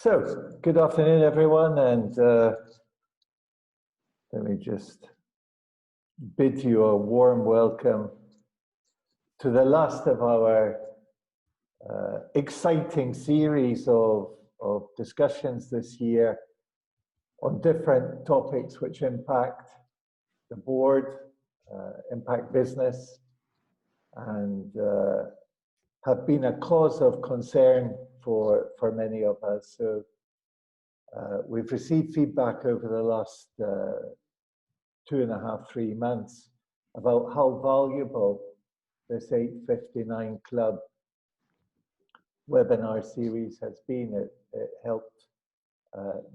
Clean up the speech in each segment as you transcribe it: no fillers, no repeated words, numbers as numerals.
So, good afternoon, everyone, and let me just bid you a warm welcome to the last of our exciting series of discussions this year on different topics which impact the board, impact business, and have been a cause of concern for many of us. So we've received feedback over the last 2.5, 3 months about how valuable this 859 Club webinar series has been. It helped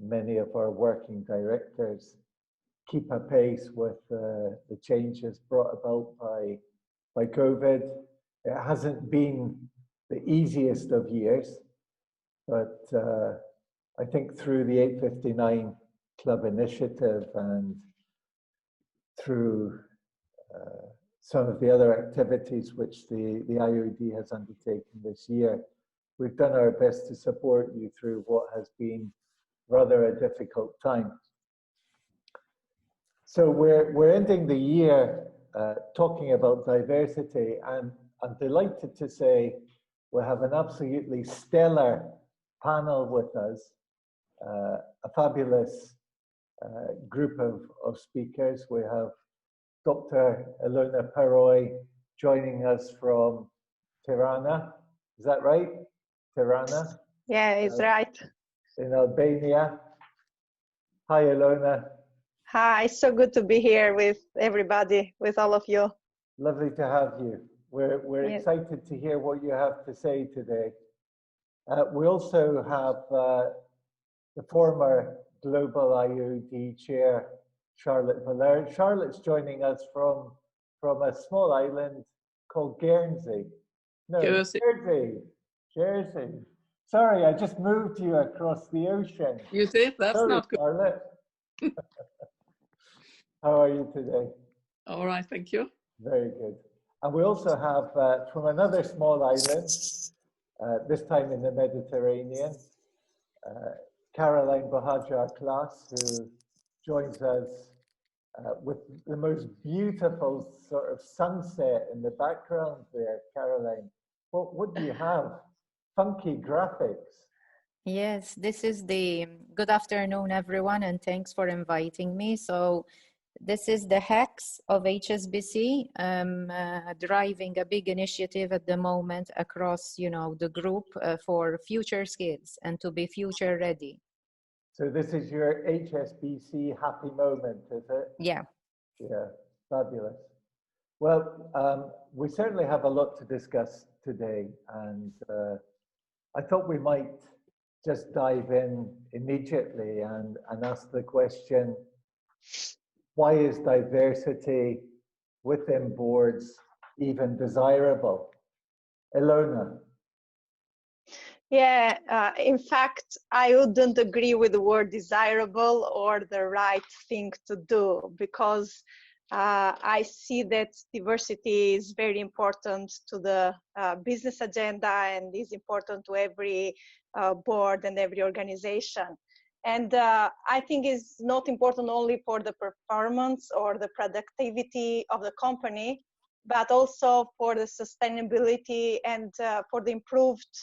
many of our working directors keep apace with the changes brought about by COVID. It hasn't been the easiest of years, but I think through the 859 Club initiative and through some of the other activities which the IoD has undertaken this year, we've done our best to support you through what has been rather a difficult time. So we're ending the year talking about diversity, and I'm delighted to say we have an absolutely stellar panel with us, a fabulous group of speakers. We have Dr. Elona Prroj joining us from Tirana. Is that right? Tirana? Yeah, it's right. In Albania. Hi, Elona. Hi, so good to be here with everybody, with all of you. Lovely to have you. We're Yes. excited to hear what you have to say today. We also have the former Global IoD Chair, Charlotte Valeur. Charlotte's joining us from a small island called Guernsey. No, Jersey. Jersey. Sorry, I just moved you across the ocean. You did? That's Sorry, not good. Charlotte. How are you today? All right, thank you. Very good. And we also have from another small island, this time in the Mediterranean, Caroline Bahajar Klass, who joins us with the most beautiful sort of sunset in the background there. Caroline, what do you have? Funky graphics. Yes, this is the good afternoon, everyone, and thanks for inviting me. So this is the HACS of HSBC, driving a big initiative at the moment across, the group for future skills and to be future ready. So this is your HSBC happy moment, is it? Yeah. Yeah, fabulous. Well, we certainly have a lot to discuss today, and I thought we might just dive in immediately and ask the question, why is diversity within boards even desirable? Elona. Yeah, in fact, I wouldn't agree with the word desirable or the right thing to do, because I see that diversity is very important to the business agenda and is important to every board and every organization. And I think it's not important only for the performance or the productivity of the company, but also for the sustainability and for the improved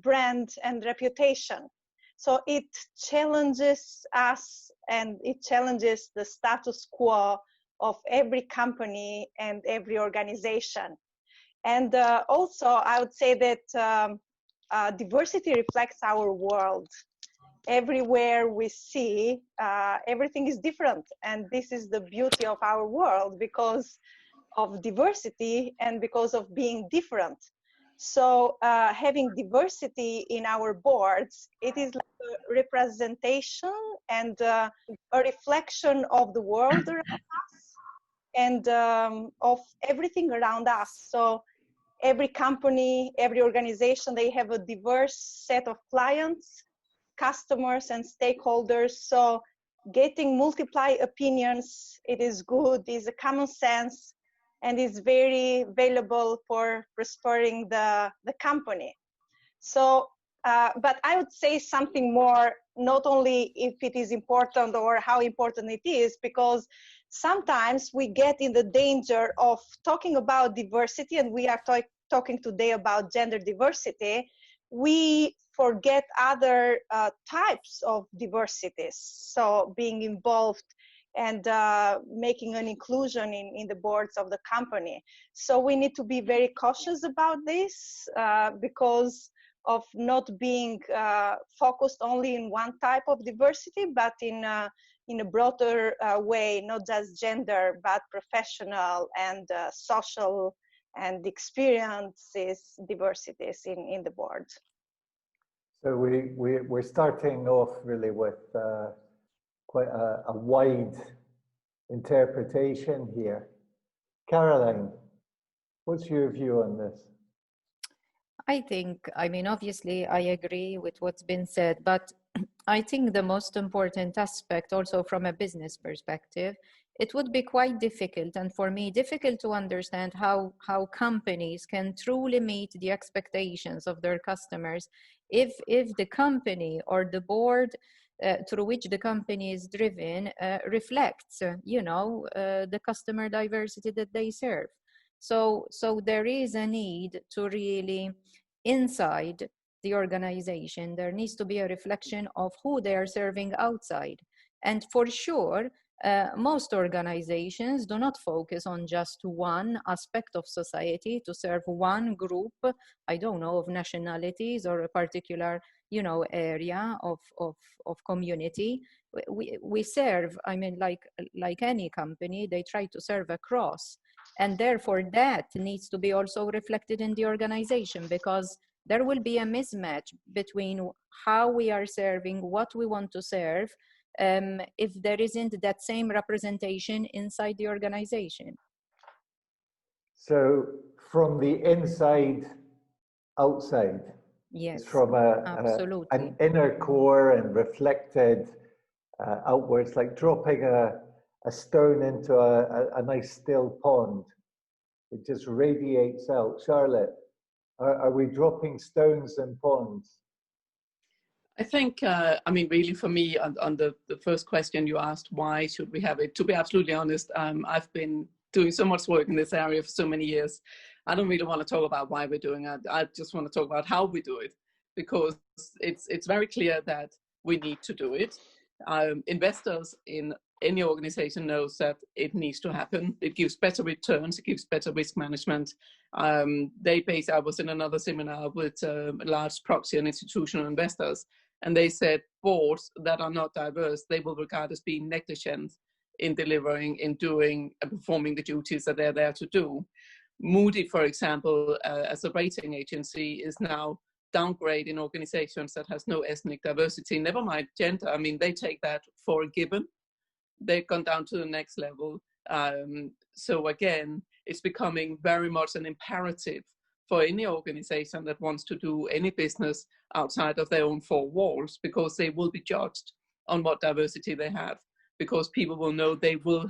brand and reputation. So it challenges us and it challenges the status quo of every company and every organization. And also I would say that diversity reflects our world. Everywhere we see, everything is different. And this is the beauty of our world because of diversity and because of being different. So having diversity in our boards, it is like a representation and a reflection of the world around us and of everything around us. So every company, every organization, they have a diverse set of clients, customers and stakeholders. So getting multiple opinions, it is good, is a common sense, and is very valuable for prospering the company. So But I would say something more, not only if it is important or how important it is, because sometimes we get in the danger of talking about diversity, and we are talking today about gender diversity. We forget other types of diversities. So being involved and making an inclusion in the boards of the company. So we need to be very cautious about this because of not being focused only in one type of diversity, but in a broader way, not just gender, but professional and social and experiences diversities in the board. So we're starting off really with quite a wide interpretation here. Caroline, what's your view on this? I think, I mean, obviously I agree with what's been said, but I think the most important aspect also from a business perspective, it would be quite difficult, and for me difficult to understand how companies can truly meet the expectations of their customers if the company or the board through which the company is driven reflects, the customer diversity that they serve. So there is a need to really, inside the organization, there needs to be a reflection of who they are serving outside. And for sure, most organizations do not focus on just one aspect of society to serve one group, I don't know, of nationalities or a particular, area of community. We serve, I mean, like any company, they try to serve across. And therefore that needs to be also reflected in the organization, because there will be a mismatch between how we are serving, what we want to serve, if there isn't that same representation inside the organization. So from the inside, outside. Yes, it's from absolutely. An inner core and reflected outwards, like dropping a stone into a nice still pond. It just radiates out. Charlotte, are we dropping stones in ponds? I think, I mean, really for me, on the first question you asked, why should we have it? To be absolutely honest, I've been doing so much work in this area for so many years. I don't really want to talk about why we're doing it. I just want to talk about how we do it, because it's very clear that we need to do it. Investors in any organization knows that it needs to happen. It gives better returns, it gives better risk management. I was in another seminar with large proxy and institutional investors, and they said boards that are not diverse, they will regard as being negligent in delivering, in doing and performing the duties that they're there to do. Moody, for example, as a rating agency, is now downgrading organizations that has no ethnic diversity, never mind gender. I mean, they take that for a given. They've gone down to the next level. So again, it's becoming very much an imperative for any organization that wants to do any business outside of their own four walls, because they will be judged on what diversity they have, because people will know they will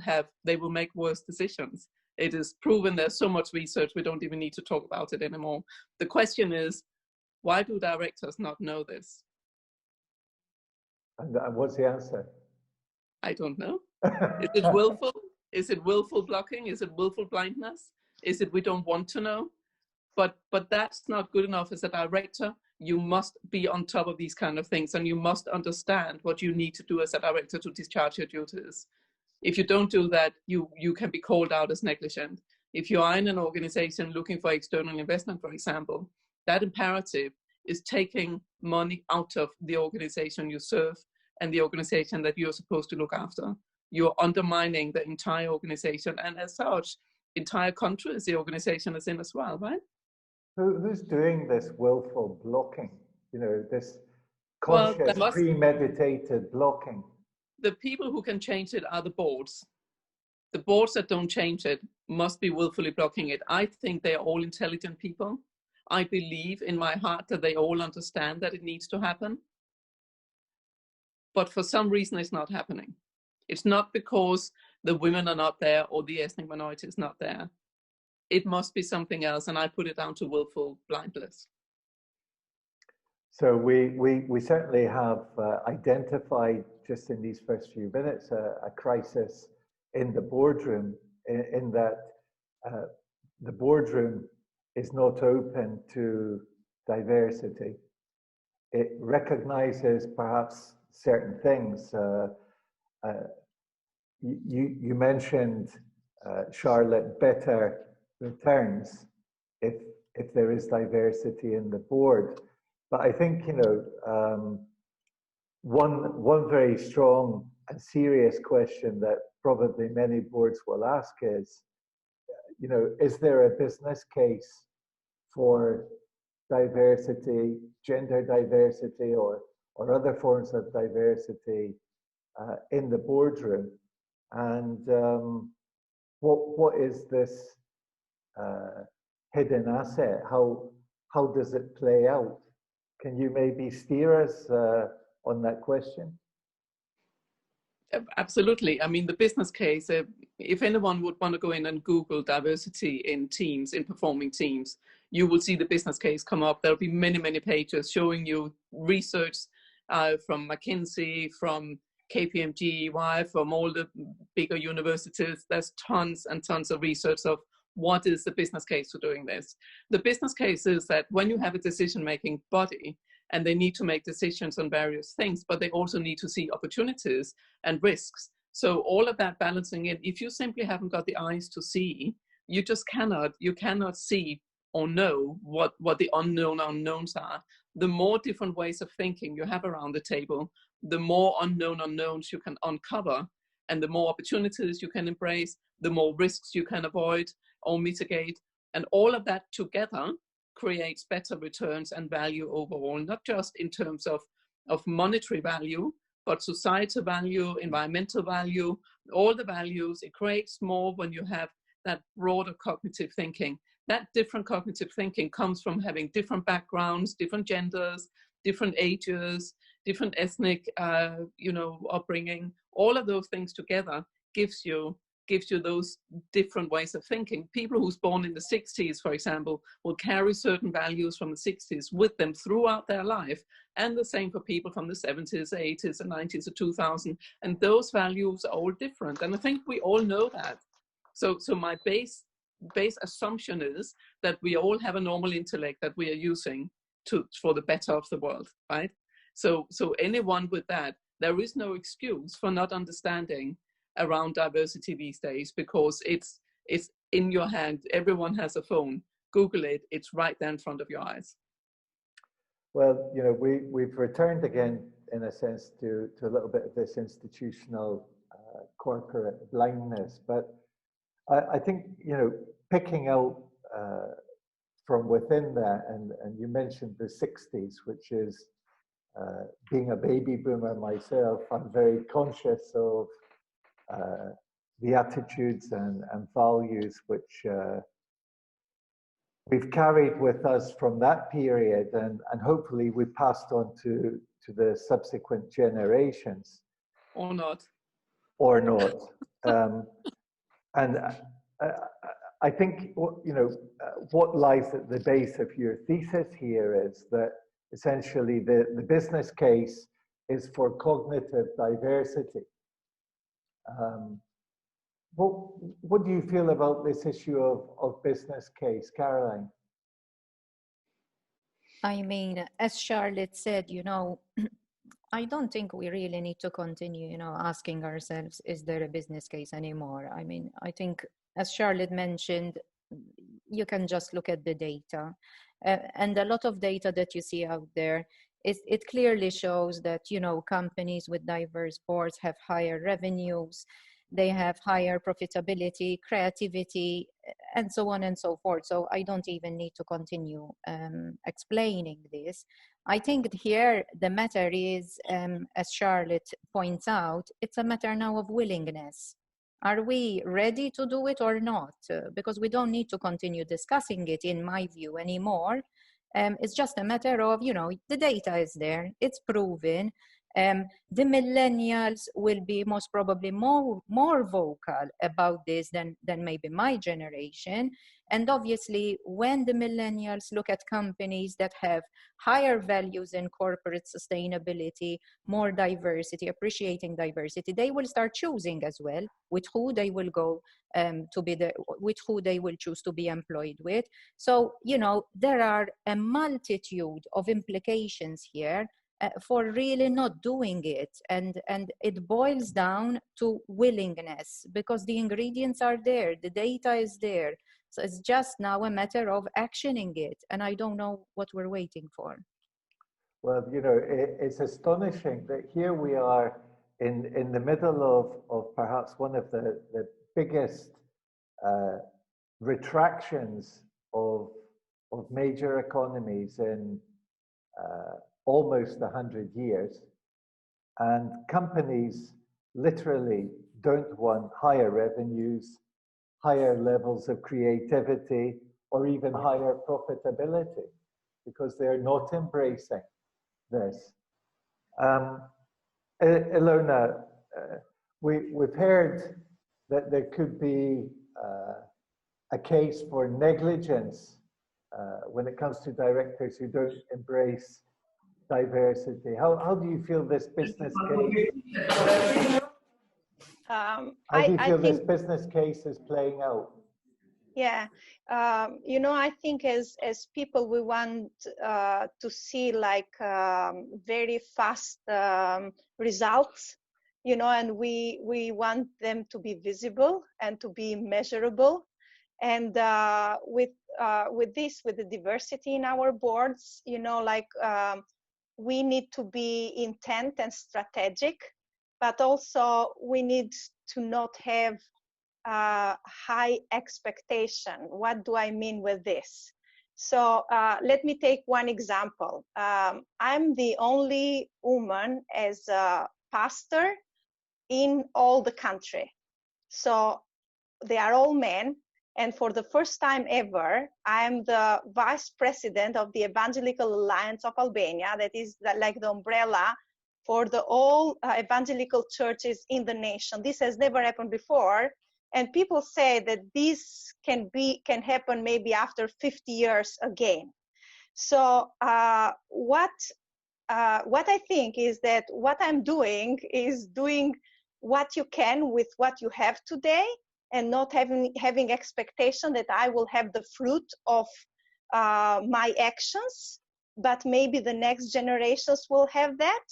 make worse decisions. It is proven. There's so much research, we don't even need to talk about it anymore. The question is, why do directors not know this? And what's the answer? I don't know. Is it willful? Is it willful blocking? Is it willful blindness? Is it we don't want to know? But that's not good enough as a director. You must be on top of these kind of things, and you must understand what you need to do as a director to discharge your duties. If you don't do that, you can be called out as negligent. If you are in an organization looking for external investment, for example, that imperative is taking money out of the organization you serve and the organization that you're supposed to look after. You're undermining the entire organization, and as such, entire countries the organization is in as well, right? Who's doing this willful blocking? This conscious, premeditated blocking? The people who can change it are the boards. The boards that don't change it must be willfully blocking it. I think they are all intelligent people. I believe in my heart that they all understand that it needs to happen. But for some reason, it's not happening. It's not because the women are not there or the ethnic minority is not there. It must be something else, and I put it down to willful blindness. So we certainly have identified just in these first few minutes a crisis in the boardroom in that the boardroom is not open to diversity. It recognizes perhaps certain things. You mentioned, Charlotte, better returns if there is diversity in the board. But I think, you know, one very strong and serious question that probably many boards will ask is, you know, is there a business case for diversity, gender diversity, or other forms of diversity in the boardroom? And what is this hidden asset? How does it play out? Can you maybe steer us on that question? Absolutely. I mean, the business case, if anyone would want to go in and Google diversity in teams, in performing teams, you will see the business case come up. There'll be many, many pages showing you research from McKinsey, from KPMG, from all the bigger universities. There's tons and tons of research of what is the business case for doing this. The business case is that when you have a decision-making body, and they need to make decisions on various things, but they also need to see opportunities and risks. So all of that balancing it, if you simply haven't got the eyes to see, you just cannot see or know what the unknown unknowns are. The more different ways of thinking you have around the table, the more unknown unknowns you can uncover, and the more opportunities you can embrace, the more risks you can avoid or mitigate. And all of that together creates better returns and value overall, not just in terms of monetary value, but societal value, environmental value, all the values. It creates more when you have that broader cognitive thinking. That different cognitive thinking comes from having different backgrounds, different genders, different ages, different ethnic, upbringing. All of those things together gives you those different ways of thinking. People who's born in the 60s, for example, will carry certain values from the 60s with them throughout their life. And the same for people from the 70s, 80s, and 90s, or 2000. And those values are all different. And I think we all know that. So my base assumption is that we all have a normal intellect that we are using for the better of the world, right? So anyone with that, there is no excuse for not understanding around diversity these days, because it's in your hand. Everyone has a phone. Google it. It's right there in front of your eyes. Well, you know, we've returned again, in a sense, to a little bit of this institutional corporate blindness. But I think, you know, picking out from within that, and you mentioned the 60s, which is being a baby boomer myself, I'm very conscious of the attitudes and values which we've carried with us from that period, and hopefully we passed on to the subsequent generations. Or not. Or not. And I think, you know, what lies at the base of your thesis here is that essentially the business case is for cognitive diversity. What do you feel about this issue of business case, Caroline? I mean, as Charlotte said, you know, I don't think we really need to continue, you know, asking ourselves, is there a business case anymore? I mean, I think, as Charlotte mentioned, you can just look at the data. And a lot of data that you see out there, it clearly shows that, you know, companies with diverse boards have higher revenues, they have higher profitability, creativity, and so on and so forth. So I don't even need to continue explaining this. I think here the matter is, as Charlotte points out, it's a matter now of willingness. Are we ready to do it or not? Because we don't need to continue discussing it, in my view, anymore. It's just a matter of, you know, the data is there, it's proven. The millennials will be most probably more vocal about this than maybe my generation. And obviously, when the millennials look at companies that have higher values in corporate sustainability, more diversity, appreciating diversity, they will start choosing as well with who they will go with who they will choose to be employed with. So, you know, there are a multitude of implications here for really not doing it. And it boils down to willingness, because the ingredients are there, the data is there. So it's just now a matter of actioning it. And I don't know what we're waiting for. Well, you know, it's astonishing that here we are in the middle of perhaps one of the biggest retractions of major economies in almost 100 years. And companies literally don't want higher revenues, higher levels of creativity, or even higher profitability, because they're not embracing this. Elona, we've heard that there could be a case for negligence when it comes to directors who don't embrace diversity. How do you feel this business case? How do you feel this business case is playing out? Yeah, you know, I think as people, we want to see like very fast results, you know, and we want them to be visible and to be measurable. And with the diversity in our boards, you know, like we need to be intent and strategic, but also we need to not have high expectation. What do I mean with this? So let me take one example. I'm the only woman as a pastor in all the country. So they are all men. And for the first time ever, I'm the vice president of the Evangelical Alliance of Albania. That is like the umbrella for the all evangelical churches in the nation. This has never happened before. And people say that this can happen maybe after 50 years again. So what I think is that what I'm doing is doing what you can with what you have today, and not having expectation that I will have the fruit of my actions, but maybe the next generations will have that.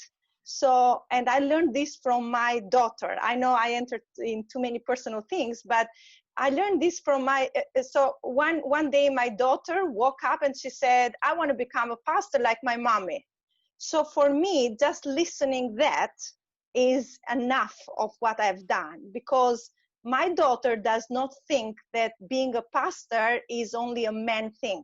So, and I learned this from my daughter. I know I entered in too many personal things, but I learned this from my, so one day my daughter woke up and she said, I want to become a pastor like my mommy. So for me, just listening that is enough of what I've done, because my daughter does not think that being a pastor is only a man thing,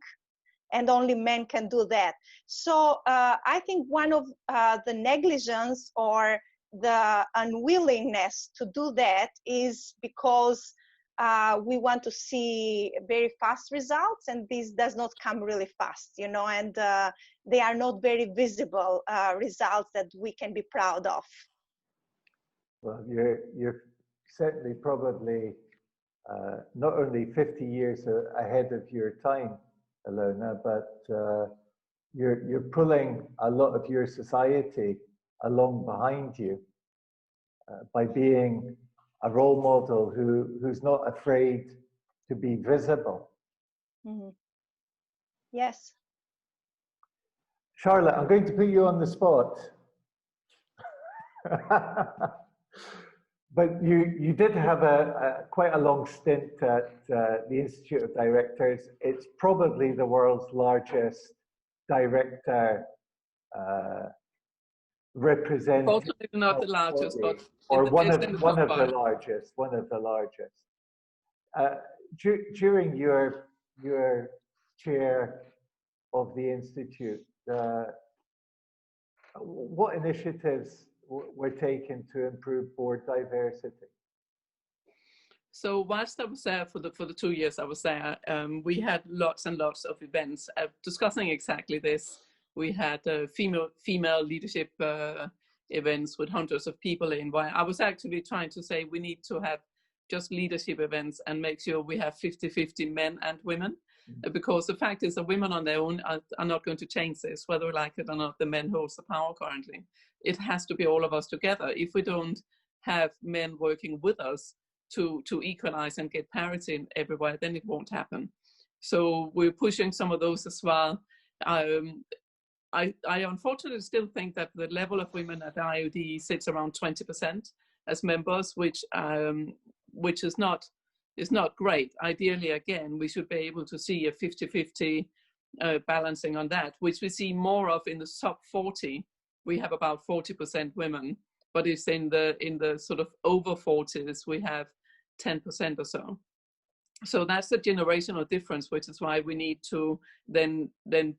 and only men can do that. So I think one of the negligence or the unwillingness to do that is because we want to see very fast results, and this does not come really fast, you know, and they are not very visible results that we can be proud of. Well, you're certainly probably not only 50 years ahead of your time, Elona, but you're pulling a lot of your society along behind you by being a role model who's not afraid to be visible. Mm-hmm. Yes. Charlotte, I'm going to put you on the spot. But you did have quite a long stint at the Institute of Directors. It's probably the world's largest director representation. Unfortunately, not the largest, but or one of the largest. One of the largest. During your chair of the Institute, what initiatives were taken to improve board diversity? So whilst I was there for the 2 years I was there, we had lots and lots of events discussing exactly this. We had female leadership events with hundreds of people in, where I was actually trying to say we need to have just leadership events and make sure we have 50-50 men and women, because the fact is that women on their own are not going to change this, whether we like it or not. The men holds the power currently. It has to be all of us together. If we don't have men working with us to equalize and get parity everywhere, then it won't happen. So we're pushing some of those as well. I unfortunately still think that the level of women at IoD sits around 20% as members, which is not great. Ideally, again, we should be able to see a 50-50 balancing on that, which we see more of in the sub 40. We have about 40% women, but it's in the sort of over 40s, we have 10% or so. So that's the generational difference, which is why we need to then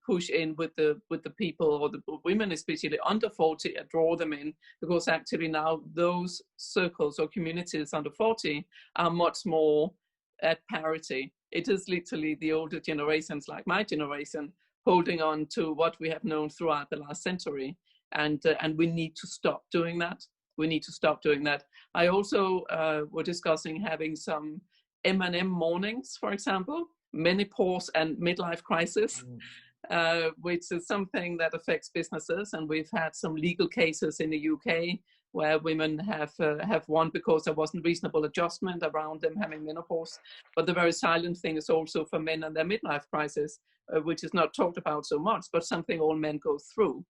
push in with the people, or the women especially under 40, and draw them in, because actually now those circles or communities under 40 are much more at parity. It is literally the older generations, like my generation, holding on to what we have known throughout the last century, and we need to stop doing that. We need to stop doing that. I also were discussing having some M&M mornings, for example, menopause and midlife crisis, which is something that affects businesses. And we've had some legal cases in the UK where women have won because there wasn't reasonable adjustment around them having menopause. But the very silent thing is also for men and their midlife crisis, which is not talked about so much, but something all men go through,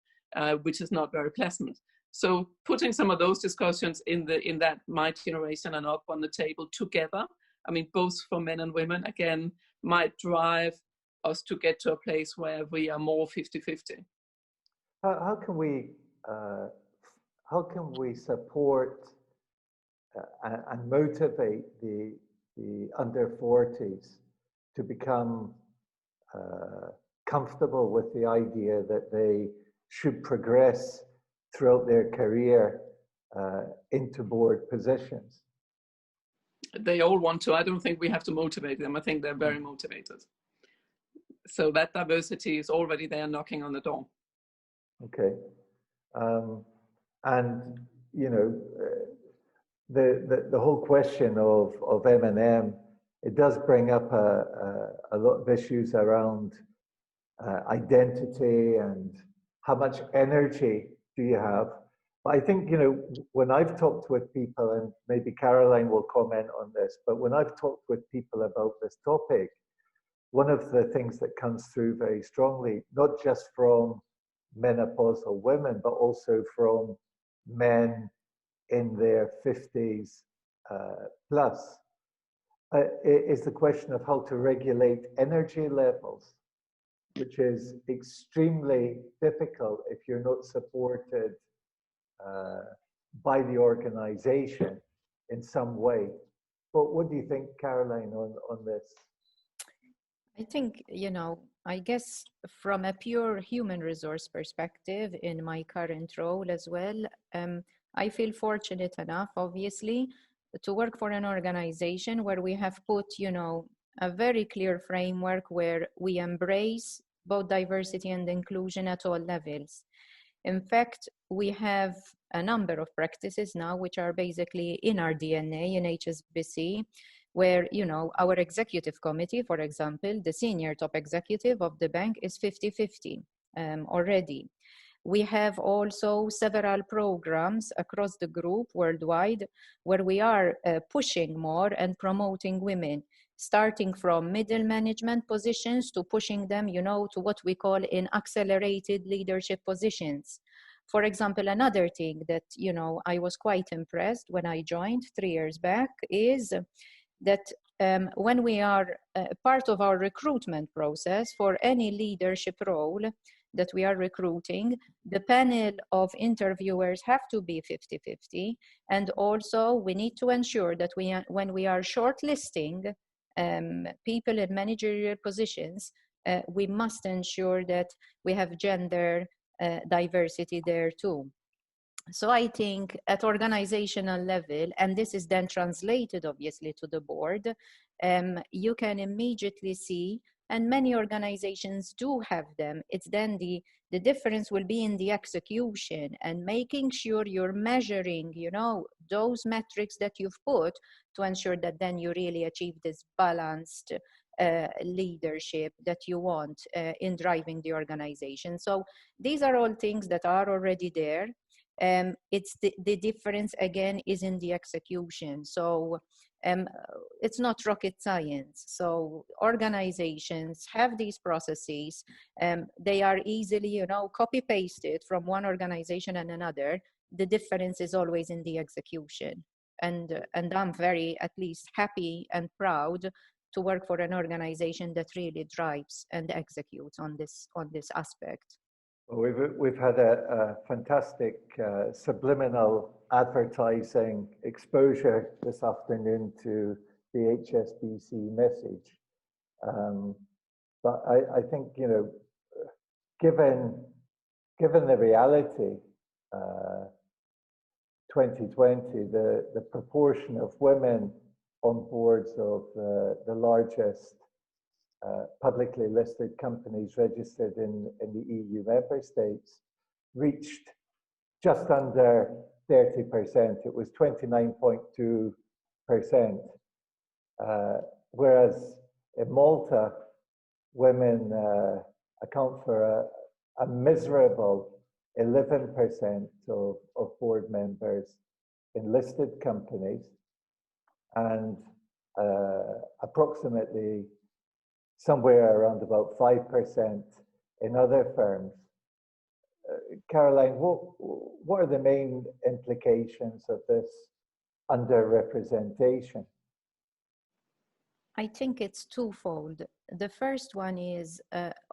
which is not very pleasant. So putting some of those discussions in that my generation and up on the table together, I mean, both for men and women, again, might drive us to get to a place where we are more 50-50. How can we support and motivate the under 40s to become comfortable with the idea that they should progress throughout their career into board positions? They all want to. I don't think we have to motivate them. I think they're very motivated. So that diversity is already there knocking on the door. Okay. And, you know, the whole question of M&M, it does bring up a lot of issues around identity and how much energy do you have. But I think, you know, when I've talked with people, and maybe Caroline will comment on this, but when I've talked with people about this topic, one of the things that comes through very strongly, not just from menopausal women, but also from men in their 50s plus, is the question of how to regulate energy levels, which is extremely difficult if you're not supported by the organization in some way. But what do you think, Caroline, on this? I think, you know, I guess from a pure human resource perspective in my current role as well, I feel fortunate enough, obviously, to work for an organization where we have put, you know, a very clear framework where we embrace both diversity and inclusion at all levels. In fact, we have a number of practices now which are basically in our DNA in HSBC, where, you know, our executive committee, for example, the senior top executive of the bank is 50-50 already. We have also several programs across the group worldwide where we are pushing more and promoting women, starting from middle management positions to pushing them, you know, to what we call in accelerated leadership positions. For example, another thing that, you know, I was quite impressed when I joined 3 years back is that when we are part of our recruitment process for any leadership role that we are recruiting, the panel of interviewers have to be 50-50. And also we need to ensure that when we are shortlisting people in managerial positions, we must ensure that we have gender diversity there too. So I think at organizational level, and this is then translated obviously to the board, you can immediately see And many organizations do have them. It's then the difference will be in the execution and making sure you're measuring, you know, those metrics that you've put to ensure that then you really achieve this balanced leadership that you want in driving the organization. So these are all things that are already there. It's the difference again is in the execution. So it's not rocket science. So organizations have these processes. They are easily, you know, copy pasted from one organization and another. The difference is always in the execution. And I'm very, at least, happy and proud to work for an organization that really drives and executes on this aspect. Well, we've had a fantastic subliminal advertising exposure this afternoon to the HSBC message. But I think, you know, given the reality, 2020, the proportion of women on boards of the largest publicly listed companies registered in the EU member states reached just under 30%. It was 29.2%. Whereas in Malta, women account for a miserable 11% of board members in listed companies, and approximately somewhere around about 5% in other firms. Caroline, what are the main implications of this underrepresentation? I think it's twofold. The first one is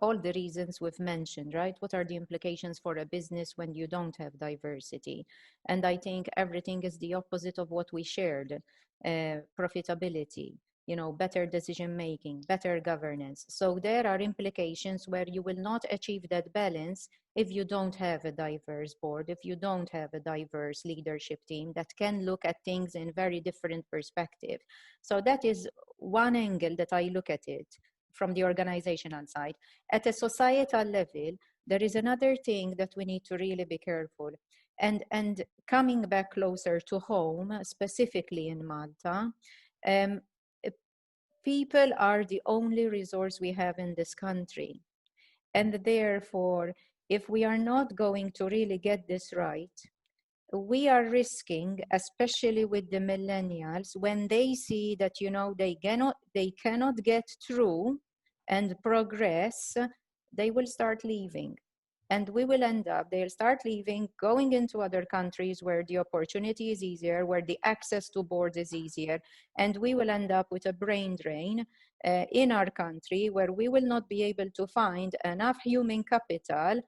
all the reasons we've mentioned, right? What are the implications for a business when you don't have diversity? And I think everything is the opposite of what we shared. Profitability, you know, better decision making, better governance. So there are implications where you will not achieve that balance if you don't have a diverse board, if you don't have a diverse leadership team that can look at things in very different perspective. So that is one angle that I look at it from the organizational side. At a societal level, there is another thing that we need to really be careful. And coming back closer to home, specifically in Malta, people are the only resource we have in this country. And therefore, if we are not going to really get this right, we are risking, especially with the millennials, when they see that, you know, they cannot get through and progress, they will start leaving. And we will end up, they'll start leaving, going into other countries where the opportunity is easier, where the access to boards is easier. And we will end up with a brain drain in our country where we will not be able to find enough human capital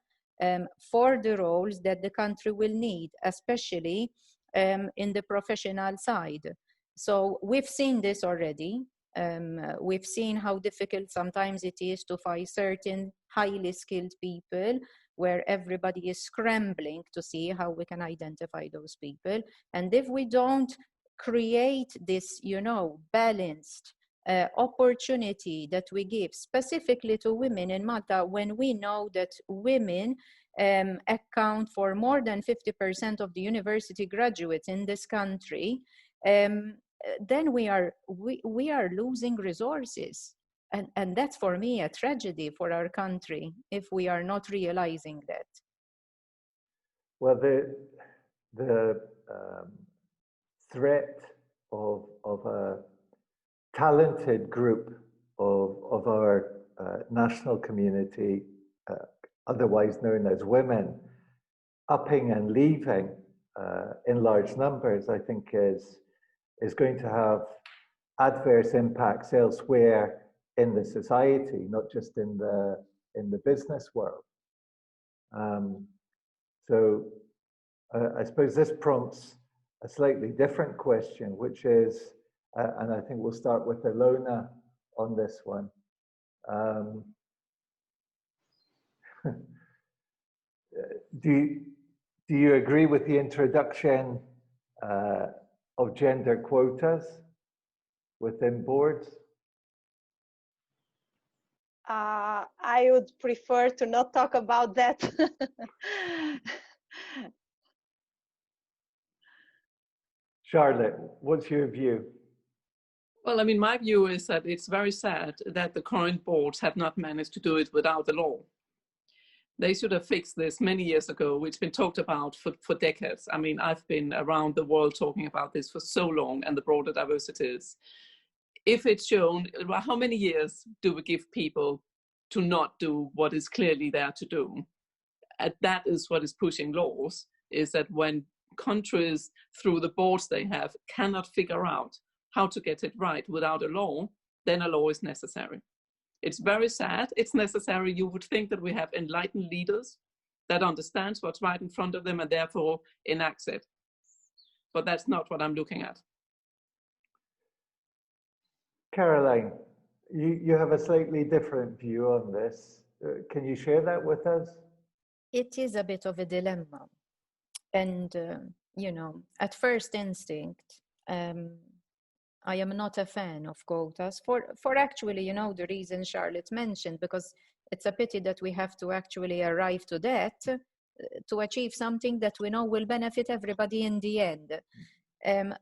for the roles that the country will need, especially in the professional side. So we've seen this already. We've seen how difficult sometimes it is to find certain highly skilled people, where everybody is scrambling to see how we can identify those people. And if we don't create this, you know, balanced opportunity that we give specifically to women in Malta, when we know that women account for more than 50% of the university graduates in this country, then we are losing resources. And that's, for me, a tragedy for our country if we are not realizing that. Well, the threat of a talented group of our national community, otherwise known as women, upping and leaving in large numbers, I think is going to have adverse impacts elsewhere in the society, not just in the business world. So I suppose this prompts a slightly different question, which is, and I think we'll start with Elona on this one. Do you agree with the introduction of gender quotas within boards? I would prefer to not talk about that. Charlotte, what's your view? Well, I mean, my view is that it's very sad that the current boards have not managed to do it without the law. They should have fixed this many years ago. It's been talked about for decades. I mean, I've been around the world talking about this for so long, and the broader diversities. If it's shown, how many years do we give people to not do what is clearly there to do? And that is what is pushing laws, is that when countries, through the boards they have, cannot figure out how to get it right without a law, then a law is necessary. It's very sad. It's necessary. You would think that we have enlightened leaders that understands what's right in front of them and therefore enacts it. But that's not what I'm looking at. Caroline, you have a slightly different view on this. Can you share that with us? It is a bit of a dilemma. And, you know, at first instinct, I am not a fan of quotas for actually, you know, the reason Charlotte mentioned, because it's a pity that we have to actually arrive to that to achieve something that we know will benefit everybody in the end.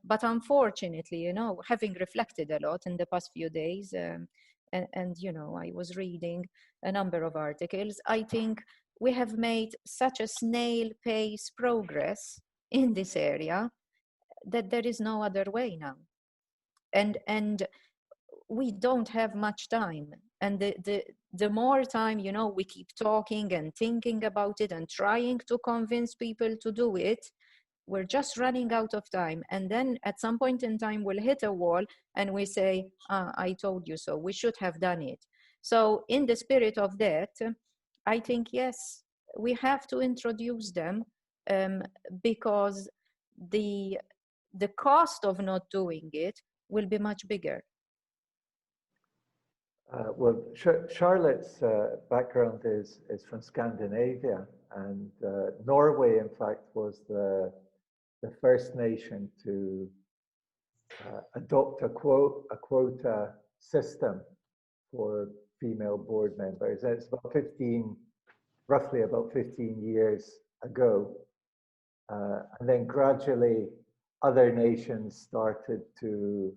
But unfortunately, you know, having reflected a lot in the past few days, and, you know, I was reading a number of articles, I think we have made such a snail pace progress in this area that there is no other way now. And we don't have much time. And the more time, you know, we keep talking and thinking about it and trying to convince people to do it, we're just running out of time. And then at some point in time, we'll hit a wall and we say, I told you so, we should have done it. So in the spirit of that, I think, yes, we have to introduce them because the cost of not doing it will be much bigger. Well, Charlotte's background is from Scandinavia, and Norway, in fact, was the first nation to adopt a quota system for female board members. It's about roughly about 15 years ago. And then gradually other nations started to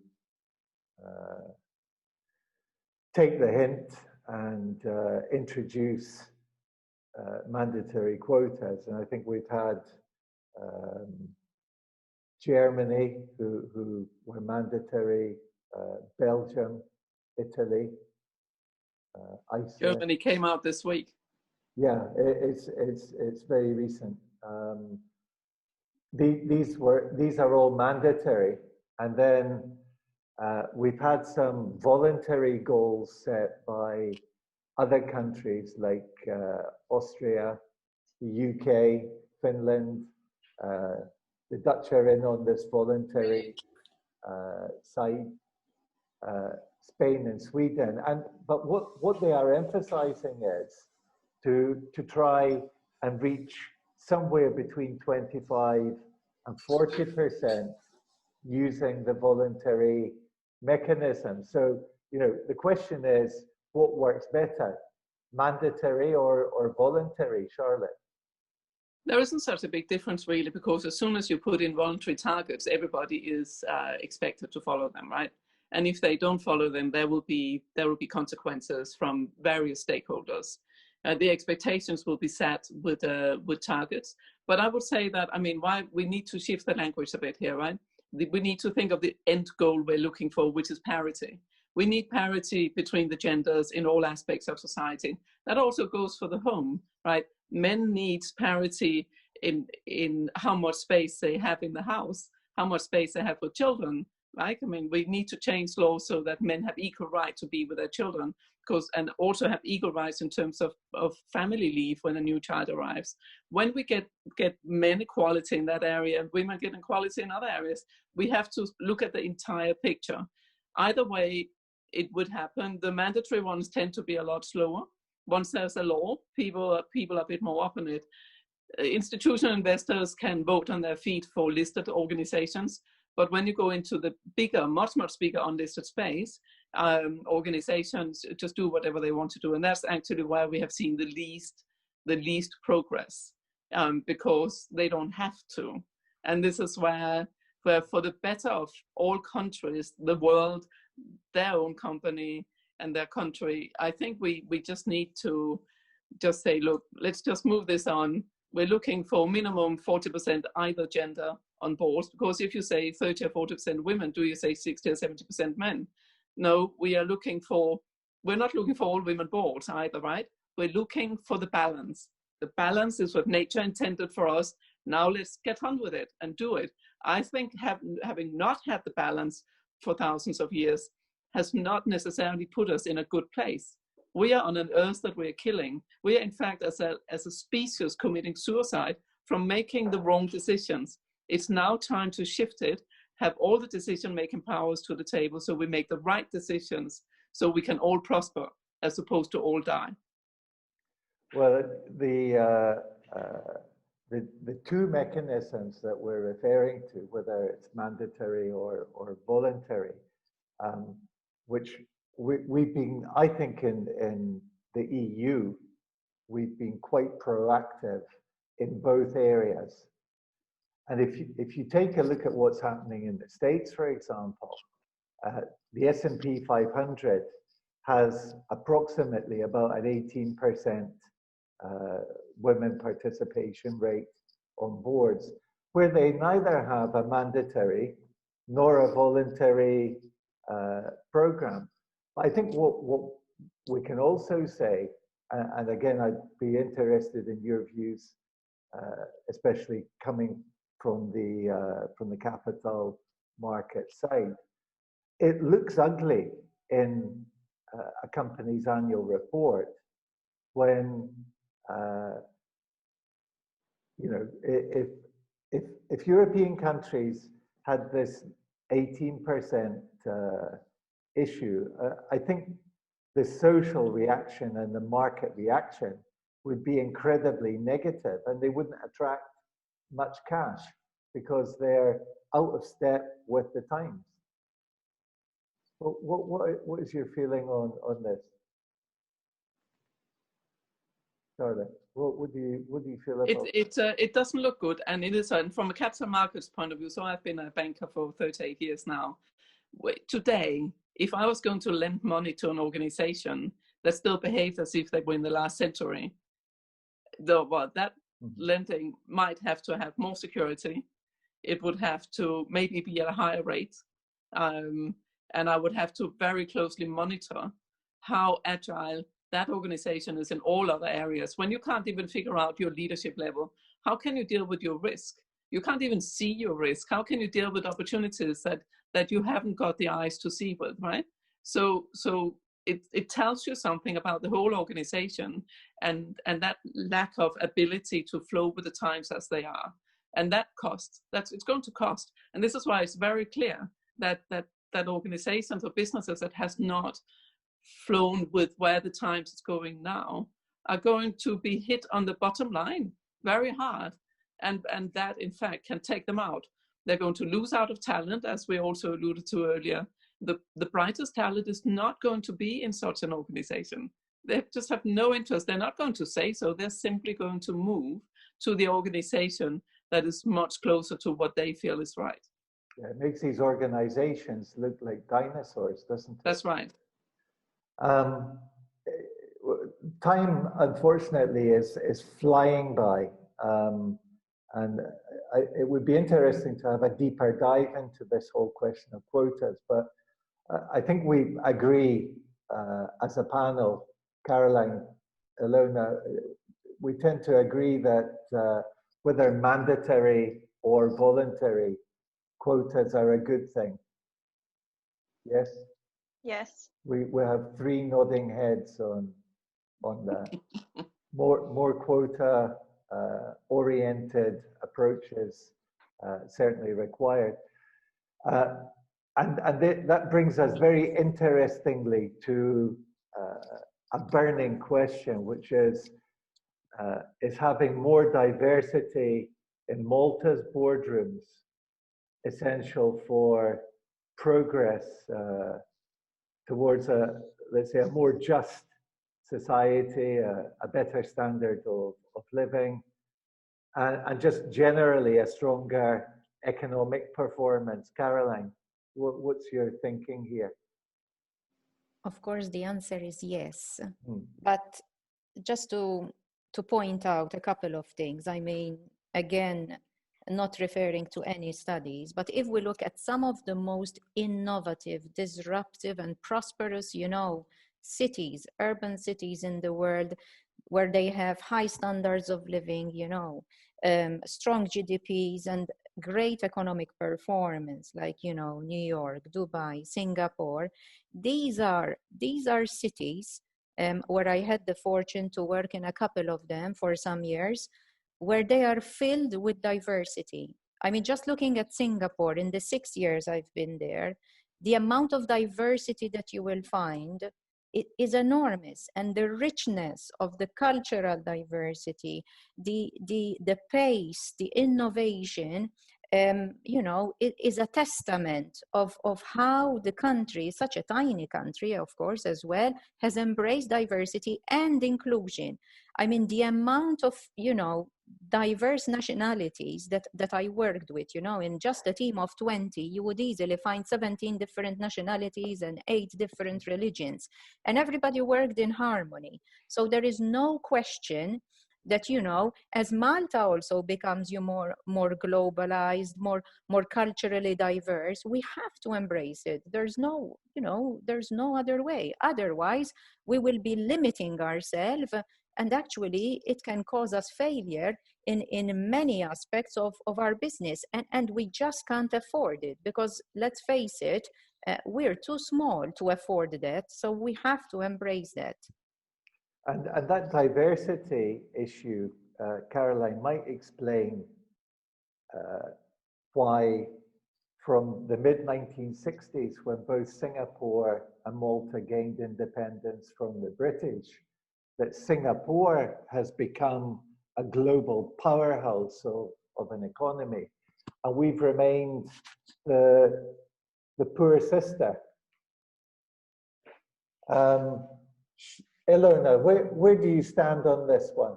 take the hint and introduce mandatory quotas. And I think we've had Germany, who were mandatory, Belgium, Italy, Iceland. Germany came out this week. Yeah, it's very recent. These are all mandatory, and then we've had some voluntary goals set by other countries like Austria, the UK, Finland. The Dutch are in on this voluntary side. Spain and Sweden, but what they are emphasizing is to try and reach somewhere between 25 and 40% using the voluntary mechanism. So, you know, the question is, what works better, mandatory or voluntary, Charlotte? There isn't such a big difference really, because as soon as you put in voluntary targets, everybody is expected to follow them, right? And if they don't follow them, there will be consequences from various stakeholders. The expectations will be set with targets. But I would say that, I mean, why we need to shift the language a bit here, right? We need to think of the end goal we're looking for, which is parity. We need parity between the genders in all aspects of society. That also goes for the home, right? Men need parity in how much space they have in the house, how much space they have for children, right? I mean, we need to change laws so that men have equal right to be with their children, and also have equal rights in terms of family leave when a new child arrives. When we get men equality in that area and women get equality in other areas, we have to look at the entire picture. Either way, it would happen. The mandatory ones tend to be a lot slower. Once there's a law, people are a bit more up on it. Institutional investors can vote on their feet for listed organizations, but when you go into the bigger, much bigger unlisted space, organizations just do whatever they want to do. And that's actually why we have seen the least progress, because they don't have to. And this is where for the better of all countries, the world, their own company and their country, I think we just need to just say, look, let's just move this on. We're looking for minimum 40% either gender on boards, because if you say 30 or 40% women, do you say 60 or 70% men? No, we're not looking for all women boards either, right? We're looking for the balance. The balance is what nature intended for us. Now let's get on with it and do it. I think having not had the balance for thousands of years has not necessarily put us in a good place. We are on an earth that we're killing. We are, in fact, as a species, committing suicide from making the wrong decisions. It's now time to shift it, have all the decision-making powers to the table so we make the right decisions so we can all prosper as opposed to all die. Well, the two mechanisms that we're referring to, whether it's mandatory or voluntary, which we've been, I think in the EU, we've been quite proactive in both areas. And if you take a look at what's happening in the States, for example, the S&P 500 has approximately about an 18% women participation rate on boards, where they neither have a mandatory nor a voluntary program. I think what we can also say, and again, I'd be interested in your views, especially coming from the capital market side. It looks ugly in a company's annual report when you know, if European countries had this 18% issue, I think the social reaction and the market reaction would be incredibly negative, and they wouldn't attract much cash because they're out of step with the times. What is your feeling on this? Charlotte, what do you feel about it doesn't look good, and it is, and from a capital markets point of view, so I've been a banker for 38 years now. Today, if I was going to lend money to an organization that still behaved as if they were in the last century, that lending might have to have more security. It would have to maybe be at a higher rate. And I would have to very closely monitor how agile that organization is in all other areas. When you can't even figure out your leadership level, how can you deal with your risk? You can't even see your risk. How can you deal with opportunities that you haven't got the eyes to see with, right? So it tells you something about the whole organization and that lack of ability to flow with the times as they are. And that costs, it's going to cost. And this is why it's very clear that organizations or businesses that has not flown with where the times is going now are going to be hit on the bottom line very hard. And that, in fact, can take them out. They're going to lose out of talent, as we also alluded to earlier. The brightest talent is not going to be in such an organization. They just have no interest. They're not going to say so. They're simply going to move to the organization that is much closer to what they feel is right. Yeah, it makes these organizations look like dinosaurs, doesn't it? That's right. Time, unfortunately, is flying by. And it would be interesting to have a deeper dive into this whole question of quotas, but I think we agree as a panel, Caroline, Elona, we tend to agree that whether mandatory or voluntary quotas are a good thing. Yes? Yes. We have 3 nodding heads on that. More quota oriented approaches certainly required. And that brings us very interestingly to a burning question, which is having more diversity in Malta's boardrooms essential for progress towards a, let's say, a more just society, a better standard of living, and just generally a stronger economic performance. Caroline, what's your thinking here? Of course, the answer is yes. Hmm. But just to point out a couple of things, I mean, again, not referring to any studies, but if we look at some of the most innovative, disruptive, and prosperous, you know, cities, urban cities in the world, where they have high standards of living, you know, strong GDPs and great economic performance, like, you know, New York, Dubai, Singapore. These are cities where I had the fortune to work in a couple of them for some years, where they are filled with diversity. I mean, just looking at Singapore, in the 6 years I've been there, the amount of diversity that you will find, it is enormous. And the richness of the cultural diversity, the pace, the innovation, you know, it is a testament of how the country, such a tiny country, of course, as well, has embraced diversity and inclusion. I mean, the amount of, you know, diverse nationalities that I worked with, you know, in just a team of 20, you would easily find 17 different nationalities and 8 different religions, and everybody worked in harmony. So there is no question that, you know, as Malta also becomes more globalized, more culturally diverse, we have to embrace it. There's no, you know, there's no other way. Otherwise, we will be limiting ourselves, and actually it can cause us failure in many aspects of our business. And we just can't afford it, because let's face it, we're too small to afford that. So we have to embrace that. And that diversity issue, Caroline, might explain why from the mid-1960s, when both Singapore and Malta gained independence from the British, that Singapore has become a global powerhouse of an economy. And we've remained the poor sister. Elona, where do you stand on this one?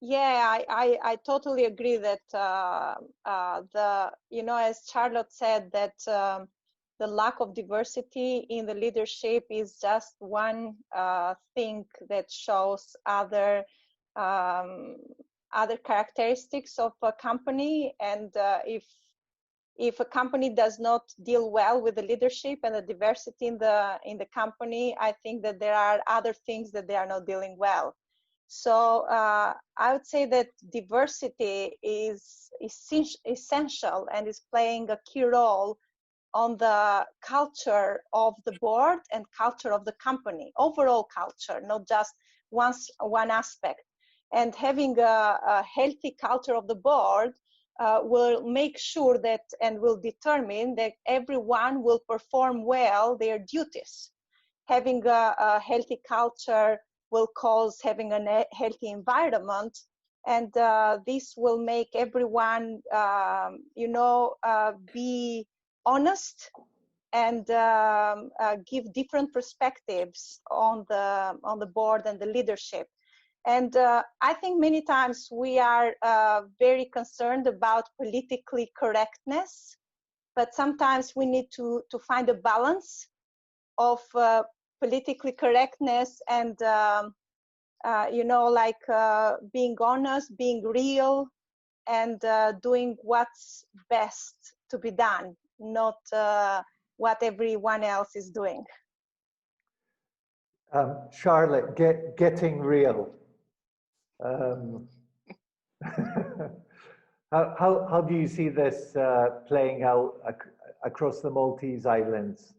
Yeah, I totally agree that you know, as Charlotte said, that the lack of diversity in the leadership is just one thing that shows other characteristics of a company. And if a company does not deal well with the leadership and the diversity in the company, I think that there are other things that they are not dealing well. So I would say that diversity is essential and is playing a key role on the culture of the board and culture of the company, overall culture, not just one aspect. And having a healthy culture of the board will make sure that, and will determine that everyone will perform well their duties. Having a healthy culture will cause having a healthy environment, and this will make everyone, you know, be honest and give different perspectives on the board and the leadership. And I think many times we are very concerned about politically correctness, but sometimes we need to find a balance of politically correctness and you know, like being honest, being real, and doing what's best to be done, not what everyone else is doing. Charlotte, getting real. How do you see this playing out across the Maltese Islands?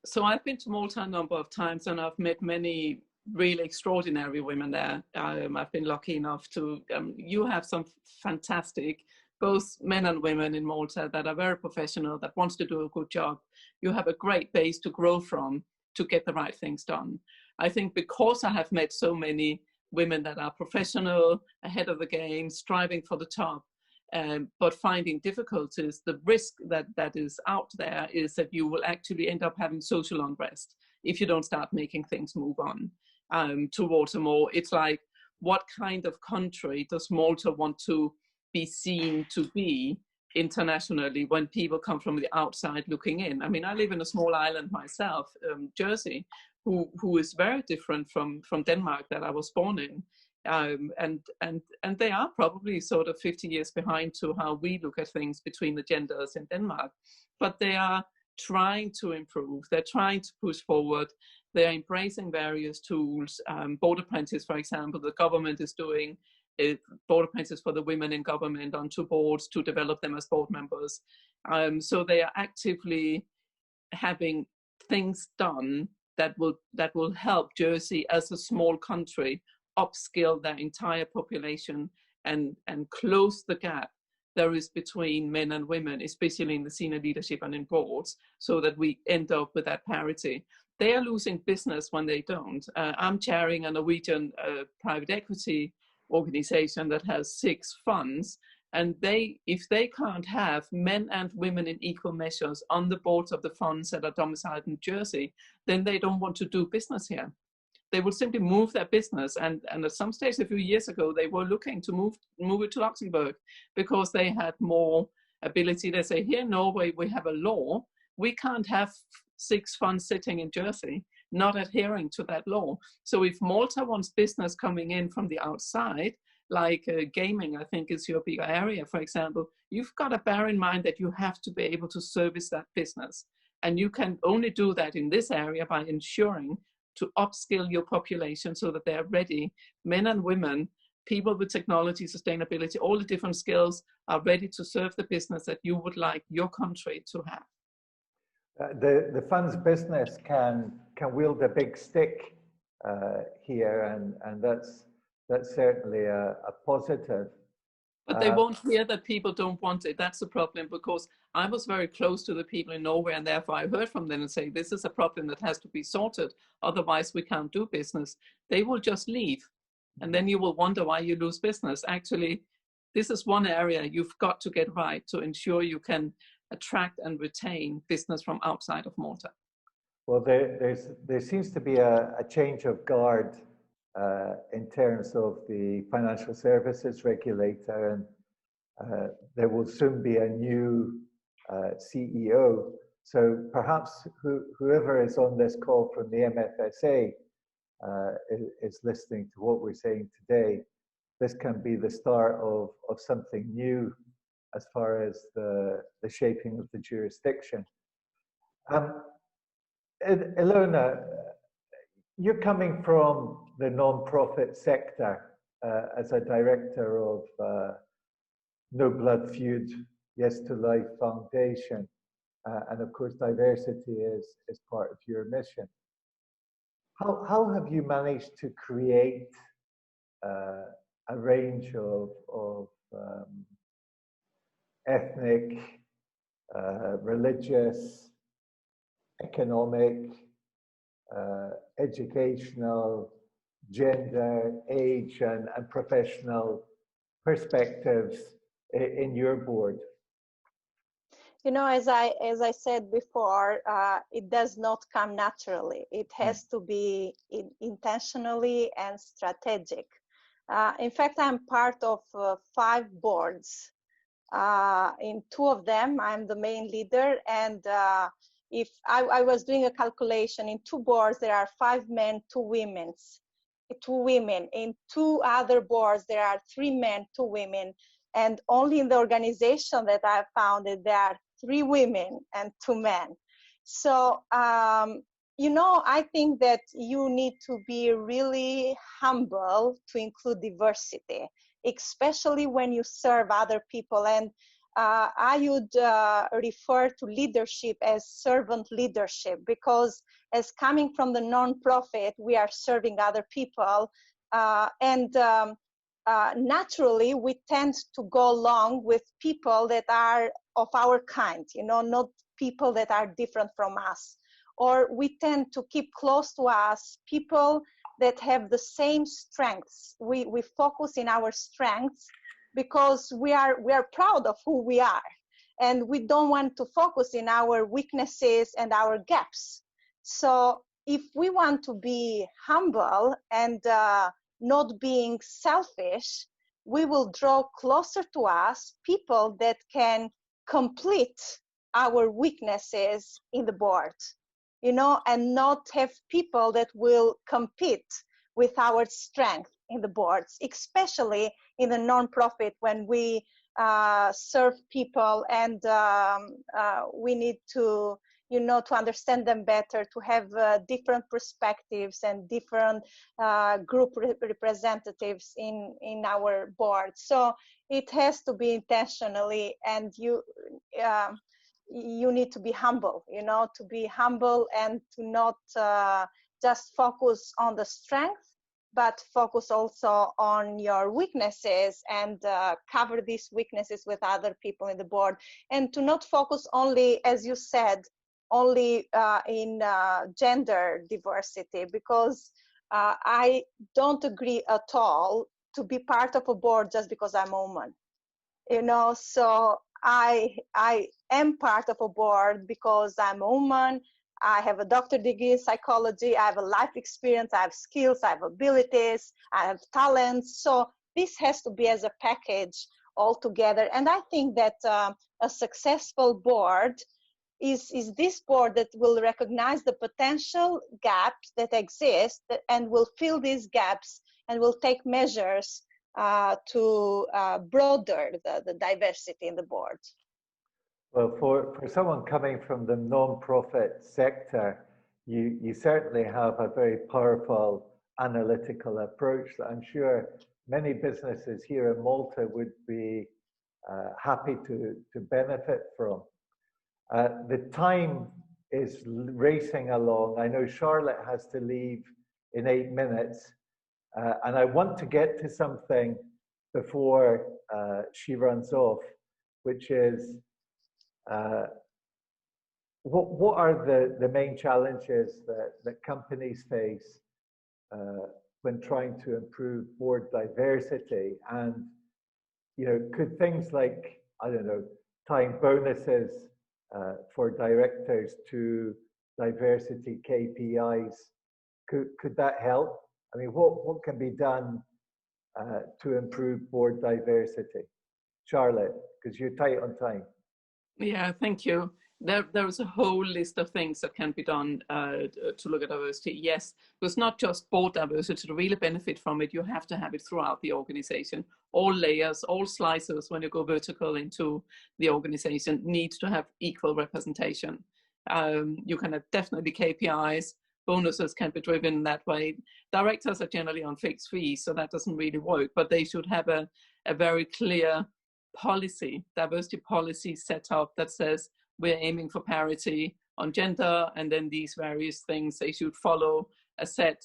So I've been to Malta a number of times, and I've met many really extraordinary women there. I've been lucky enough to, you have some fantastic, both men and women in Malta that are very professional, that wants to do a good job. You have a great base to grow from to get the right things done. I think because I have met so many women that are professional, ahead of the game, striving for the top, but finding difficulties, the risk that is out there is that you will actually end up having social unrest if you don't start making things move on towards a more, it's like, what kind of country does Malta want to be seen to be internationally when people come from the outside looking in? I mean, I live in a small island myself, Jersey, who is very different from Denmark that I was born in. And they are probably sort of 50 years behind to how we look at things between the genders in Denmark. But they are trying to improve. They're trying to push forward. They're embracing various tools. Board apprentice, for example, the government is doing board apprentice for the women in government onto boards to develop them as board members. So they are actively having things done that will help Jersey as a small country upskill their entire population and close the gap there is between men and women, especially in the senior leadership and in boards, so that we end up with that parity. They are losing business when they don't. I'm chairing a Norwegian private equity organization that has 6 funds, and if they can't have men and women in equal measures on the boards of the funds that are domiciled in Jersey, then they don't want to do business here. They will simply move their business, and at some stage a few years ago, they were looking to move it to Luxembourg because they had more ability. They say, here in Norway, we have a law. We can't have 6 funds sitting in Jersey, not adhering to that law. So if Malta wants business coming in from the outside, like gaming, I think is your bigger area, for example, you've got to bear in mind that you have to be able to service that business. And you can only do that in this area by ensuring to upskill your population so that they're ready. Men and women, people with technology, sustainability, all the different skills are ready to serve the business that you would like your country to have. The funds business can wield a big stick here, and that's certainly a positive. But they won't hear that people don't want it. That's the problem, because I was very close to the people in Norway, and therefore I heard from them and say, this is a problem that has to be sorted. Otherwise, we can't do business. They will just leave. And then you will wonder why you lose business. Actually, this is one area you've got to get right to ensure you can attract and retain business from outside of Malta. Well, there seems to be a change of guard in terms of the financial services regulator, and there will soon be a new CEO. So perhaps whoever is on this call from the MFSA is listening to what we're saying today. This can be the start of something new as far as the shaping of the jurisdiction. Ilona, you're coming from the non-profit sector as a director of No Blood Feud, Yes to Life Foundation, and of course diversity is part of your mission. How have you managed to create a range of ethnic, religious, economic, educational, gender, age, and professional perspectives in your board? You know, as I said before, it does not come naturally. It has to be intentionally and strategic. In fact, I'm part of 5 boards. In 2 of them, I'm the main leader, and if I was doing a calculation, in 2 boards there are 5 men, 2 women. In 2 other boards there are 3 men, 2 women, and only in the organization that I founded there are 3 women and 2 men. So you know, I think that you need to be really humble to include diversity, especially when you serve other people. And I would refer to leadership as servant leadership, because as coming from the non-profit, we are serving other people. Naturally, we tend to go along with people that are of our kind, you know, not people that are different from us. Or we tend to keep close to us people that have the same strengths. We focus in our strengths because we are proud of who we are, and we don't want to focus in our weaknesses and our gaps. So if we want to be humble and not being selfish, we will draw closer to us people that can complete our weaknesses in the board, you know, and not have people that will compete with our strength in the boards, especially in the non-profit when we serve people and we need to, you know, to understand them better, to have different perspectives and different group representatives in our board. So it has to be intentionally, and you need to be humble, you know, to be humble and to not just focus on the strength, but focus also on your weaknesses and cover these weaknesses with other people in the board, and to not focus only, as you said, only in gender diversity, because I don't agree at all to be part of a board just because I'm a woman, you know. So I am part of a board because I'm a woman. I have a doctorate degree in psychology. I have a life experience. I have skills. I have abilities. I have talents. So this has to be as a package all together. And I think that a successful board is this board that will recognize the potential gaps that exist and will fill these gaps and will take measures to broaden the diversity in the board. Well, for someone coming from the non-profit sector, you certainly have a very powerful analytical approach that I'm sure many businesses here in Malta would be happy to benefit from. The time is racing along. I know Charlotte has to leave in 8 minutes, and I want to get to something before she runs off, which is what are the main challenges that companies face when trying to improve board diversity? And, you know, could things like, I don't know, tying bonuses for directors to diversity KPIs, could that help? I mean, what can be done to improve board diversity? Charlotte, because you're tight on time. Yeah, thank you. There is a whole list of things that can be done to look at diversity. Yes, it's not just board diversity. To really benefit from it, you have to have it throughout the organization. All layers, all slices, when you go vertical into the organization, need to have equal representation. You can have definitely KPIs. Bonuses can be driven that way. Directors are generally on fixed fees, so that doesn't really work, but they should have a very clear policy, diversity policy set up that says we're aiming for parity on gender, and then these various things. They should follow a set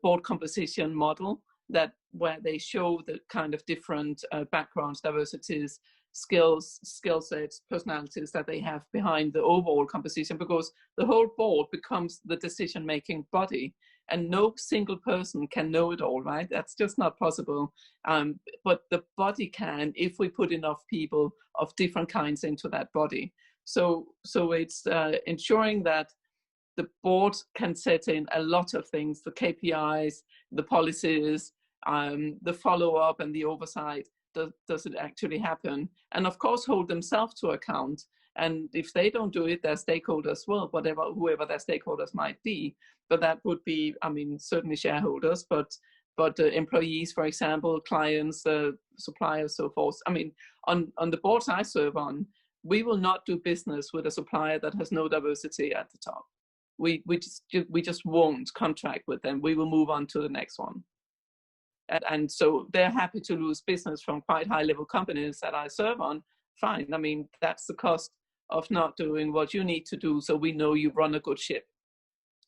board composition model that where they show the kind of different backgrounds, diversities, skill sets, personalities that they have behind the overall composition, because the whole board becomes the decision-making body. And no single person can know it all, right? That's just not possible. But the body can, if we put enough people of different kinds into that body. So it's ensuring that the board can set in a lot of things, the KPIs, the policies, the follow-up and the oversight. Does it actually happen? And of course, hold themselves to account. And if they don't do it, their stakeholders will, whoever their stakeholders might be. But that would be, I mean, certainly shareholders, but employees, for example, clients, suppliers, so forth. I mean, on the boards I serve on, we will not do business with a supplier that has no diversity at the top. We just won't contract with them. We will move on to the next one. And so they're happy to lose business from quite high-level companies that I serve on. Fine. I mean, that's the cost of not doing what you need to do, so we know you run a good ship,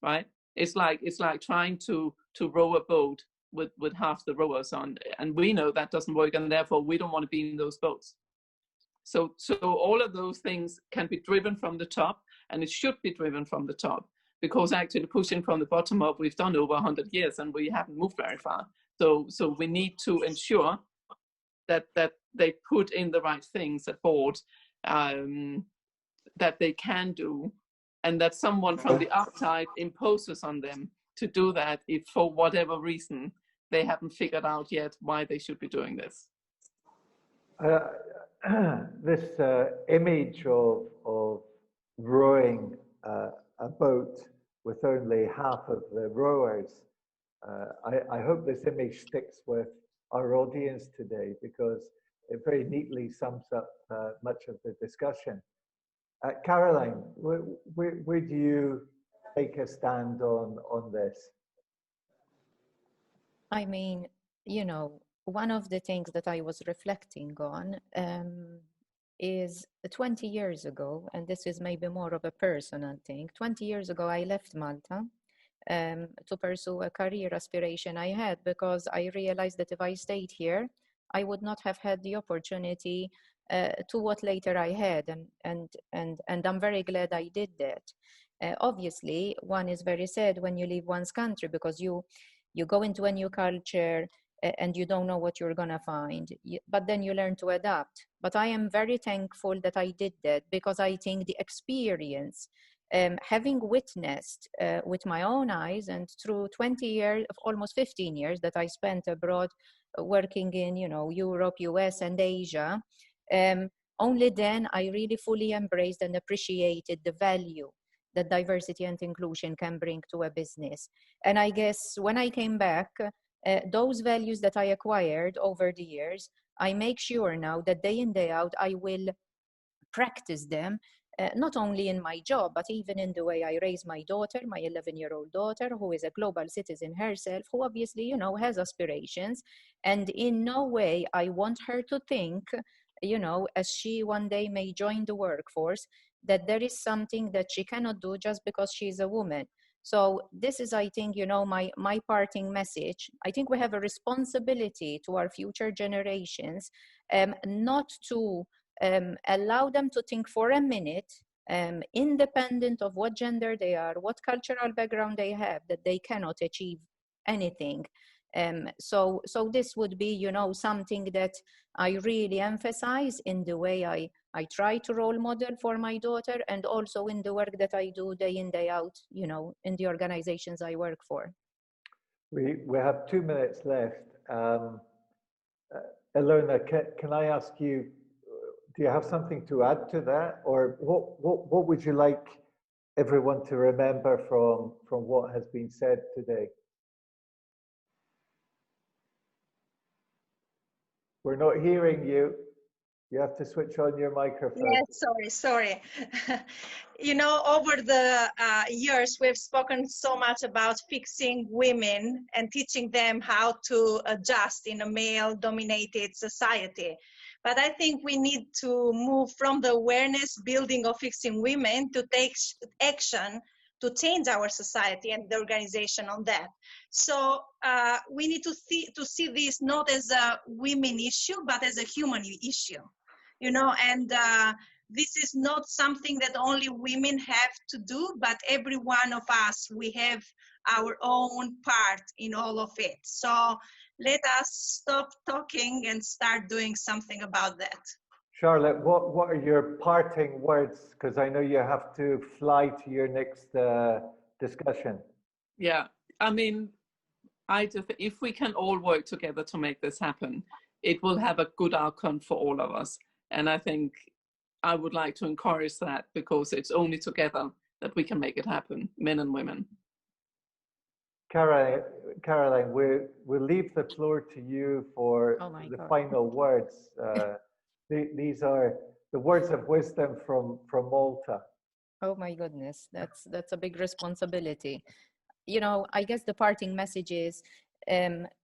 right? It's like trying to row a boat with half the rowers on, and we know that doesn't work, and therefore we don't want to be in those boats. So all of those things can be driven from the top, and it should be driven from the top, because actually pushing from the bottom up, we've done over 100 years and we haven't moved very far. So we need to ensure that they put in the right things at board that they can do, and that someone from the outside imposes on them to do that if for whatever reason they haven't figured out yet why they should be doing this. This image of rowing a boat with only half of the rowers, I hope this image sticks with our audience today, because it very neatly sums up much of the discussion. Caroline, where do you take a stand on this? I mean, you know, one of the things that I was reflecting on is 20 years ago, and this is maybe more of a personal thing. 20 years ago, I left Malta to pursue a career aspiration I had, because I realized that if I stayed here, I would not have had the opportunity to what later I had, and I'm very glad I did that. Obviously, one is very sad when you leave one's country, because you go into a new culture and you don't know what you're gonna find, but then you learn to adapt. But I am very thankful that I did that, because I think the experience, having witnessed with my own eyes and through 20 years, almost 15 years that I spent abroad working in, you know, Europe, US and Asia, only then I really fully embraced and appreciated the value that diversity and inclusion can bring to a business. And I guess when I came back, those values that I acquired over the years, I make sure now that day in, day out, I will practice them, not only in my job, but even in the way I raise my daughter, my 11-year-old daughter, who is a global citizen herself, who obviously, you know, has aspirations. And in no way I want her to think, you know, as she one day may join the workforce, that there is something that she cannot do just because she's a woman. So this is, I think, you know, my parting message. I think we have a responsibility to our future generations, not to allow them to think for a minute, independent of what gender they are, what cultural background they have, that they cannot achieve anything. So this would be, you know, something that I really emphasize in the way I try to role model for my daughter, and also in the work that I do day in, day out, you know, in the organizations I work for. We have 2 minutes left. Elona, can I ask you, do you have something to add to that? Or what would you like everyone to remember from what has been said today? We're not hearing you. You have to switch on your microphone. Yes, sorry. You know, over the years, we've spoken so much about fixing women and teaching them how to adjust in a male-dominated society. But I think we need to move from the awareness building of fixing women to take action to change our society and the organization on that. So we need to see this not as a women issue, but as a human issue. You know, and this is not something that only women have to do, but every one of us, we have our own part in all of it. So let us stop talking and start doing something about that. Charlotte, what are your parting words? Because I know you have to fly to your next discussion. Yeah, I mean, if we can all work together to make this happen, it will have a good outcome for all of us. And I think I would like to encourage that, because it's only together that we can make it happen, men and women. Caroline, we'll leave the floor to you for the final words. These are the words of wisdom from Malta. Oh my goodness, that's a big responsibility. You know, I guess the parting message is,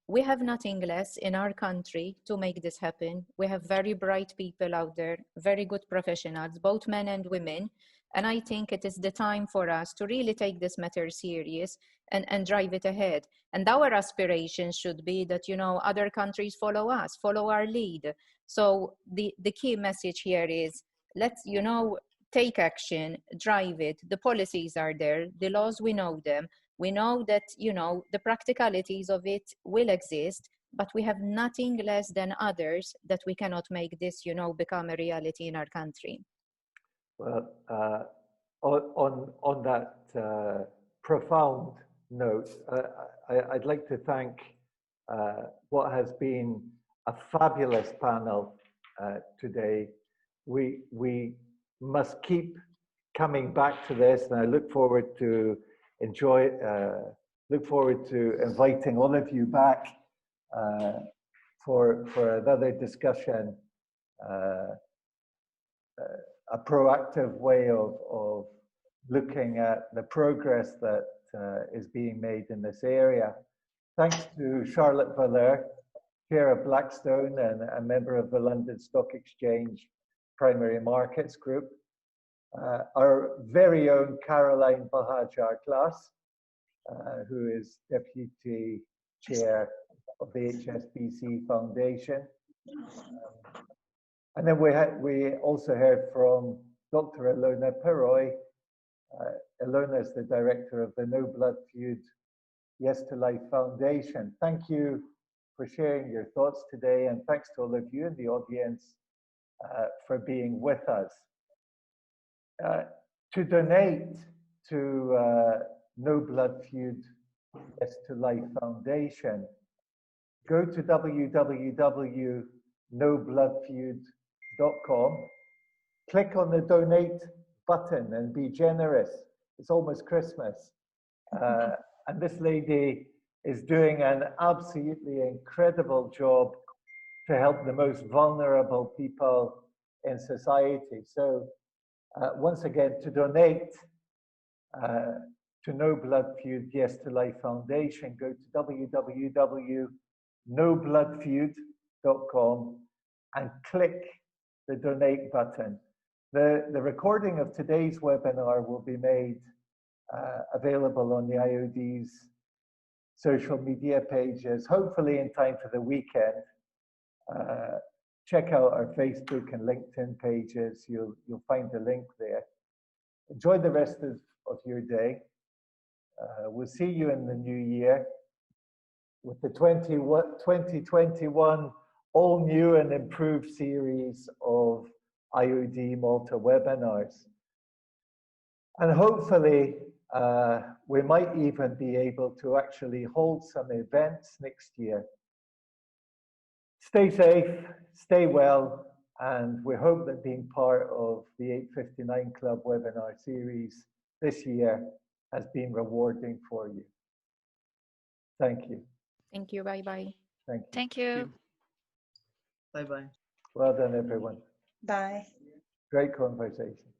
we have nothing less in our country to make this happen. We have very bright people out there, very good professionals, both men and women. And I think it is the time for us to really take this matter serious and drive it ahead. And our aspiration should be that, you know, other countries follow us, follow our lead. So the key message here is, let's, you know, take action, drive it. The policies are there, the laws, we know them. We know that, you know, the practicalities of it will exist, but we have nothing less than others that we cannot make this, become a reality in our country. Well, on that profound note, I'd like to thank what has been a fabulous panel today. We must keep coming back to this, and I look forward to inviting all of you back for another discussion. A proactive way of looking at the progress that is being made in this area. Thanks to Charlotte Valeur, Chair of Blackstone and a member of the London Stock Exchange Primary Markets Group. Our very own Caroline Bahajar-Klass, who is Deputy Chair of the HSBC Foundation. And then we also heard from Dr. Elona Prroj. Elona is the director of the No Blood Feud Yes to Life Foundation. Thank you for sharing your thoughts today, and thanks to all of you in the audience for being with us. To donate to No Blood Feud Yes to Life Foundation, go to www.nobloodfeud.com, click on the donate button and be generous. It's almost Christmas. And this lady is doing an absolutely incredible job to help the most vulnerable people in society. So once again, to donate to No Blood Feud Yes to Life Foundation, go to www.nobloodfeud.com and click the donate button. The recording of today's webinar will be made available on the IoD's social media pages, hopefully in time for the weekend. Check out our Facebook and LinkedIn pages. You'll find the link there. Enjoy the rest of your day. We'll see you in the new year with the 2021 all new and improved series of IoD Malta webinars. And hopefully, we might even be able to actually hold some events next year. Stay safe, stay well, and we hope that being part of the 859 Club webinar series this year has been rewarding for you. Thank you. Thank you. Bye-bye. Thank you. Thank you. Bye-bye. Well done, everyone. Bye. Great conversation.